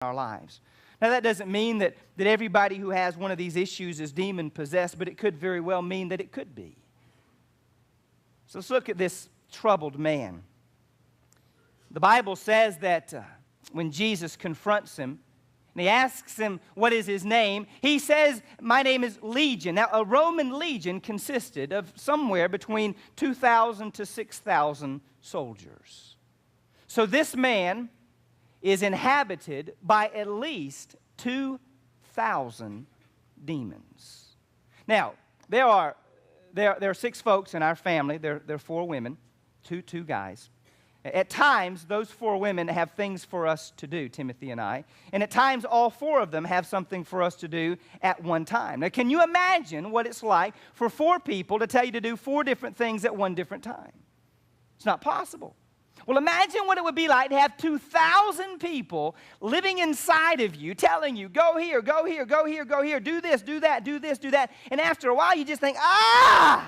our lives. Now, that doesn't mean that everybody who has one of these issues is demon-possessed, but it could very well mean that it could be. So let's look at this troubled man. The Bible says that when Jesus confronts him, and he asks him, what is his name? He says, my name is Legion. Now, a Roman legion consisted of somewhere between 2,000 to 6,000 soldiers. So this man is inhabited by at least 2,000 demons. Now, there are 6 folks in our family. There are 4 women, two guys. At times, those 4 women have things for us to do, Timothy and I. And at times, all 4 of them have something for us to do at one time. Now, can you imagine what it's like for 4 people to tell you to do 4 different things at one different time? It's not possible. Well, imagine what it would be like to have 2,000 people living inside of you, telling you, go here, go here, go here, go here, do this, do that, do this, do that. And after a while, you just think, I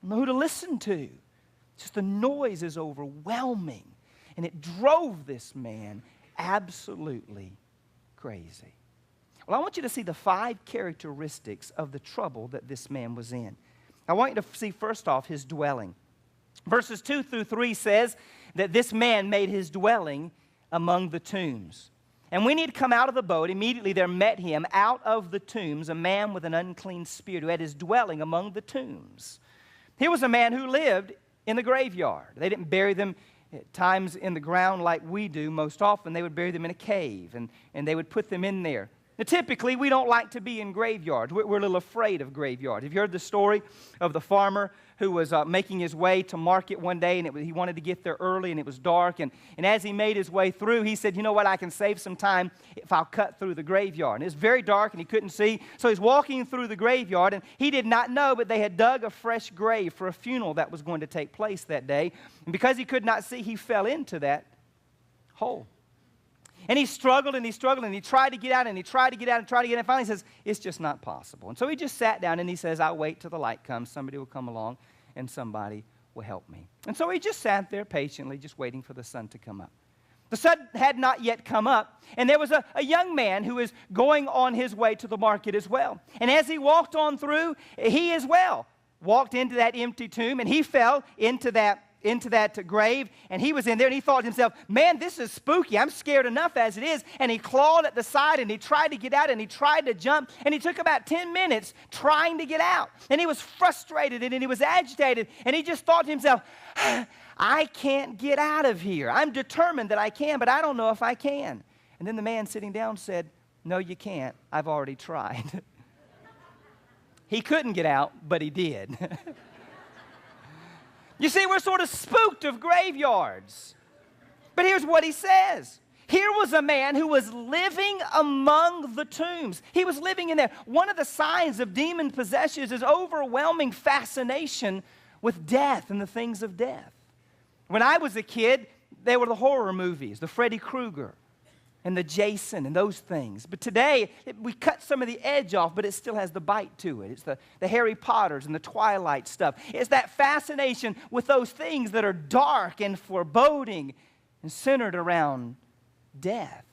don't know who to listen to. Just the noise is overwhelming. And it drove this man absolutely crazy. Well, I want you to see the 5 characteristics of the trouble that this man was in. I want you to see, first off, his dwelling. Verses 2 through 3 says that this man made his dwelling among the tombs. And when he had come out of the boat, immediately there met him out of the tombs a man with an unclean spirit who had his dwelling among the tombs. He was a man who lived in the graveyard. They didn't bury them at times in the ground like we do. Most often they would bury them in a cave, and they would put them in there. Now, typically, we don't like to be in graveyards. We're a little afraid of graveyards. Have you heard the story of the farmer who was making his way to market one day, and he wanted to get there early, and it was dark, and as he made his way through, he said, you know what, I can save some time if I'll cut through the graveyard. And it's very dark, and he couldn't see, so he's walking through the graveyard, and he did not know, but they had dug a fresh grave for a funeral that was going to take place that day, and because he could not see, he fell into that hole. And he struggled, and he struggled, and he tried to get out, and he tried to get out, and tried to get out, and finally he says, it's just not possible. And so he just sat down, and he says, I'll wait till the light comes. Somebody will come along, and somebody will help me. And so he just sat there patiently, just waiting for the sun to come up. The sun had not yet come up, and there was a young man who was going on his way to the market as well. And as he walked on through, he as well walked into that empty tomb, and he fell into that grave, and he was in there, and he thought to himself, man, this is spooky. I'm scared enough as it is. And he clawed at the side, and he tried to get out, and he tried to jump, and he took about 10 minutes trying to get out. And he was frustrated, and he was agitated, and he just thought to himself, I can't get out of here. I'm determined that I can, but I don't know if I can. And then the man sitting down said, no, you can't. I've already tried. He couldn't get out, but he did. You see, we're sort of spooked of graveyards. But here's what he says. Here was a man who was living among the tombs. He was living in there. One of the signs of demon possession is overwhelming fascination with death and the things of death. When I was a kid, they were the horror movies, the Freddy Krueger and the Jason and those things. But today, we cut some of the edge off, but it still has the bite to it. It's the Harry Potters and the Twilight stuff. It's that fascination with those things that are dark and foreboding and centered around death.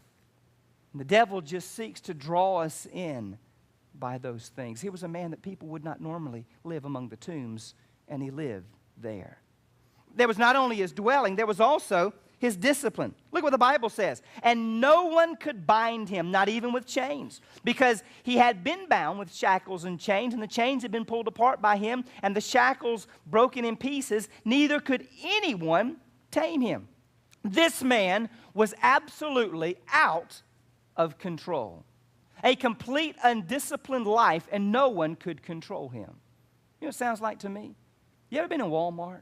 And the devil just seeks to draw us in by those things. He was a man that people would not normally live among the tombs, and he lived there. There was not only his dwelling, there was also his discipline. Look what the Bible says. And no one could bind him, not even with chains, because he had been bound with shackles and chains, and the chains had been pulled apart by him, and the shackles broken in pieces. Neither could anyone tame him. This man was absolutely out of control. A complete undisciplined life, and no one could control him. You know what it sounds like to me? You ever been in Walmart?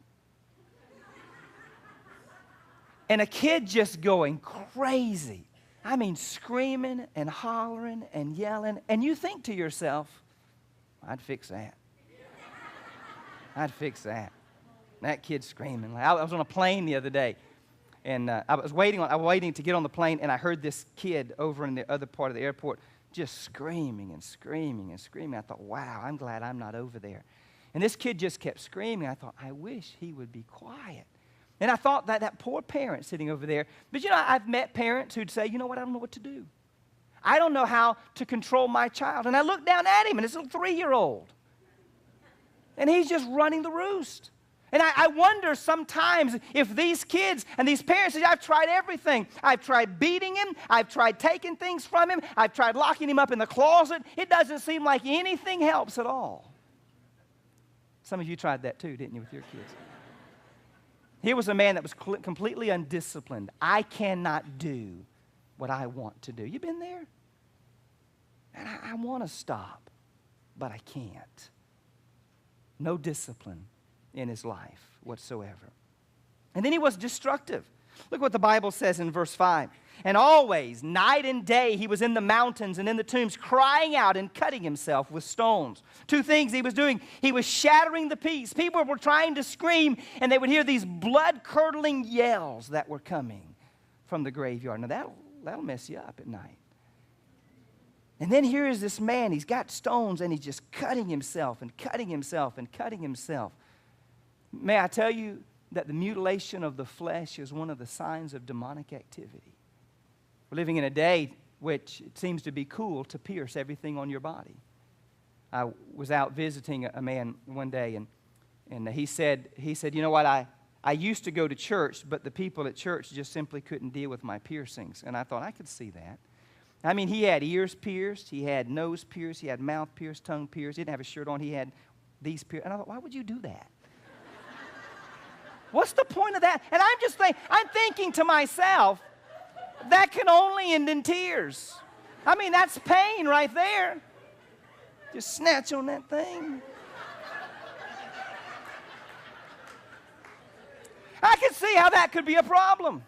And a kid just going crazy. I mean, screaming and hollering and yelling. And you think to yourself, I'd fix that. I'd fix that. That kid screaming. I was on a plane the other day, and I was waiting to get on the plane, and I heard this kid over in the other part of the airport just screaming and screaming and screaming. I thought, wow, I'm glad I'm not over there. And this kid just kept screaming. I thought, I wish he would be quiet. And I thought that poor parent sitting over there. But you know, I've met parents who'd say, you know what, I don't know what to do. I don't know how to control my child. And I look down at him, and it's a little 3-year-old. And he's just running the roost. And I wonder sometimes if these kids and these parents say, I've tried everything. I've tried beating him. I've tried taking things from him. I've tried locking him up in the closet. It doesn't seem like anything helps at all. Some of you tried that too, didn't you, with your kids? Here was a man that was completely undisciplined. I cannot do what I want to do. You been there? And I want to stop, but I can't. No discipline in his life whatsoever. And then he was destructive. Look what the Bible says in verse 5. And always, night and day, he was in the mountains and in the tombs, crying out and cutting himself with stones. 2 things he was doing. He was shattering the peace. People were trying to scream, and they would hear these blood-curdling yells that were coming from the graveyard. Now, that'll mess you up at night. And then here is this man. He's got stones, and he's just cutting himself and cutting himself and cutting himself. May I tell you that the mutilation of the flesh is one of the signs of demonic activity. We're living in a day which it seems to be cool to pierce everything on your body. I was out visiting a man one day, and he said, you know what, I used to go to church, but the people at church just simply couldn't deal with my piercings. And I thought, I could see that. I mean, he had ears pierced, he had nose pierced, he had mouth pierced, tongue pierced. He didn't have a shirt on, he had these pierced. And I thought, why would you do that? What's the point of that? And I'm thinking to myself, that can only end in tears. I mean, that's pain right there. Just snatch on that thing. I can see how that could be a problem.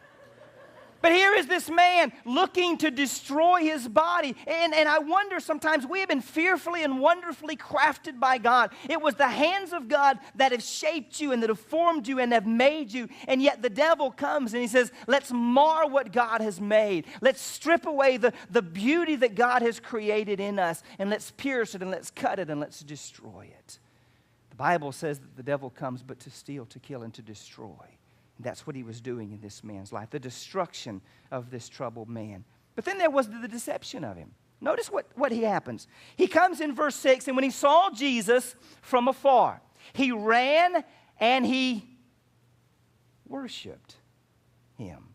But here is this man looking to destroy his body. And I wonder sometimes, we have been fearfully and wonderfully crafted by God. It was the hands of God that have shaped you and that have formed you and have made you. And yet the devil comes and he says, let's mar what God has made. Let's strip away the beauty that God has created in us. And let's pierce it and let's cut it and let's destroy it. The Bible says that the devil comes but to steal, to kill, and to destroy. That's what he was doing in this man's life, the destruction of this troubled man. But then there was the deception of him. Notice what happens. He comes in verse 6, and when he saw Jesus from afar, he ran and he worshiped him.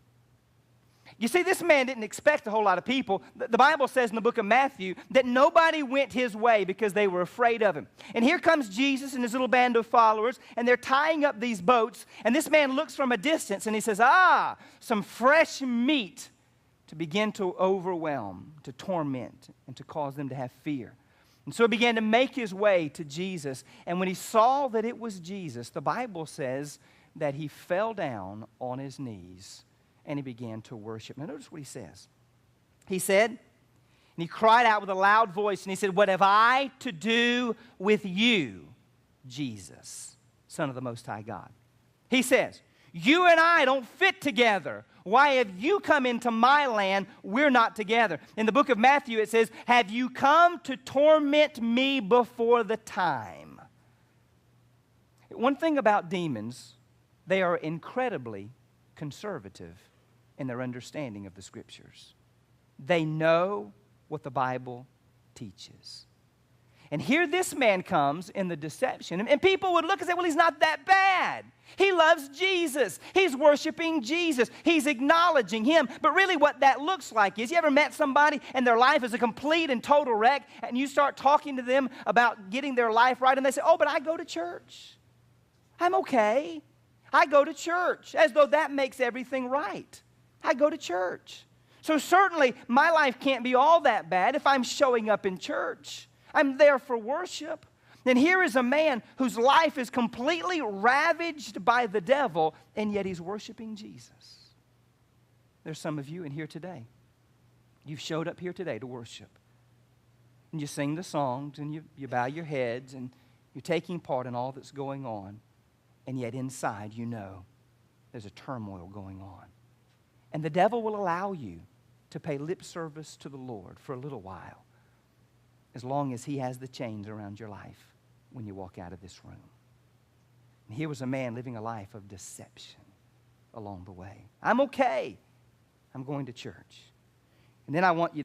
You see, this man didn't expect a whole lot of people. The Bible says in the book of Matthew that nobody went his way because they were afraid of him. And here comes Jesus and his little band of followers, and they're tying up these boats, and this man looks from a distance and he says, some fresh meat to begin to overwhelm, to torment, and to cause them to have fear. And so he began to make his way to Jesus, and when he saw that it was Jesus, the Bible says that he fell down on his knees and he began to worship. Now notice what he says. He said, and he cried out with a loud voice, and he said, what have I to do with you, Jesus, Son of the Most High God? He says, you and I don't fit together. Why have you come into my land? We're not together. In the book of Matthew it says, have you come to torment me before the time? One thing about demons, they are incredibly conservative in their understanding of the Scriptures. They know what the Bible teaches. And here this man comes in the deception, and people would look and say, well, he's not that bad. He loves Jesus. He's worshiping Jesus. He's acknowledging him. But really what that looks like is, you ever met somebody and their life is a complete and total wreck, and you start talking to them about getting their life right, and they say, oh, but I go to church. I'm okay. I go to church, as though that makes everything right. I go to church. So certainly my life can't be all that bad if I'm showing up in church. I'm there for worship. And here is a man whose life is completely ravaged by the devil, and yet he's worshiping Jesus. There's some of you in here today. You've showed up here today to worship. And you sing the songs, and you bow your heads, and you're taking part in all that's going on. And yet inside you know there's a turmoil going on. And the devil will allow you to pay lip service to the Lord for a little while, as long as he has the chains around your life when you walk out of this room. And here was a man living a life of deception. along the way. I'm okay. I'm going to church. And then I want you